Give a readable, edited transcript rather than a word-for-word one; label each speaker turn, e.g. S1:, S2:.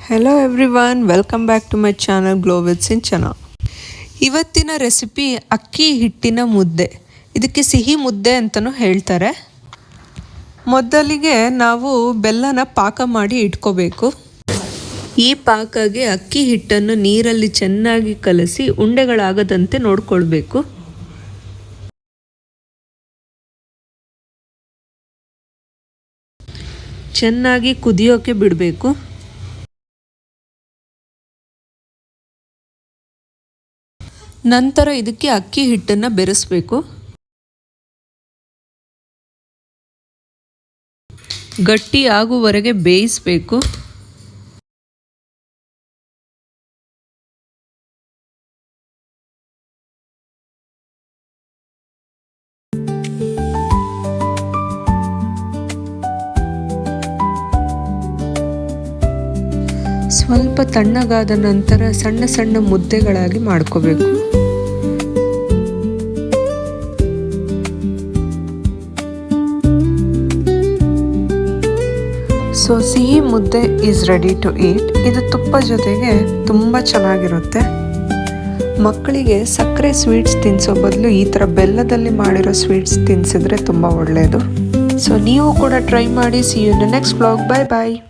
S1: Hello everyone, welcome back to my channel glow with Sinchana. ಇವತ್ತಿನ recipe ಅಕ್ಕಿ ಹಿಟ್ಟಿನ ಮುದ್ದೆ. ಇದಕ್ಕೆ ಸಿಹಿ ಮುದ್ದೆ ಅಂತಲೂ ಹೇಳ್ತಾರೆ. ಮೊದಲಿಗೆ ನಾವು ಬೆಲ್ಲನ ಪಾಕ ಮಾಡಿ ಇಟ್ಕೋಬೇಕು. ಈ ಪಾಕಗೆ ಅಕ್ಕಿ ಹಿಟ್ಟನ್ನು ನೀರಲ್ಲಿ ಚೆನ್ನಾಗಿ ಕಲಸಿ ಉಂಡೆಗಳಾಗದಂತೆ ನೋಡ್ಕೊಳ್ಬೇಕು. ಚೆನ್ನಾಗಿ ಕುದಿಯೋಕೆ ಬಿಡಬೇಕು. ನಂತರ ಇದಕ್ಕೆ ಅಕ್ಕಿ ಹಿಟ್ಟನ್ನು ಬೆರೆಸಬೇಕು. ಗಟ್ಟಿ ಆಗುವವರೆಗೆ ಬೇಯಿಸಬೇಕು. ಸ್ವಲ್ಪ ತಣ್ಣಗಾದ ನಂತರ ಸಣ್ಣ ಸಣ್ಣ ಮುದ್ದೆಗಳಾಗಿ ಮಾಡ್ಕೋಬೇಕು. ಸೊ ಸಿಹಿ ಮುದ್ದೆ ಈಸ್ ರೆಡಿ ಟು ಈಟ್. ಇದು ತುಪ್ಪ ಜೊತೆಗೆ ತುಂಬ ಚೆನ್ನಾಗಿರುತ್ತೆ. ಮಕ್ಕಳಿಗೆ ಸಕ್ಕರೆ ಸ್ವೀಟ್ಸ್ ತಿನ್ನಿಸೋ ಬದಲು ಈ ಥರ ಬೆಲ್ಲದಲ್ಲಿ ಮಾಡಿರೋ ಸ್ವೀಟ್ಸ್ ತಿನ್ನಿಸಿದ್ರೆ ತುಂಬ ಒಳ್ಳೆಯದು. ಸೊ ನೀವು ಕೂಡ ಟ್ರೈ ಮಾಡಿ. See you in the next vlog. Bye bye.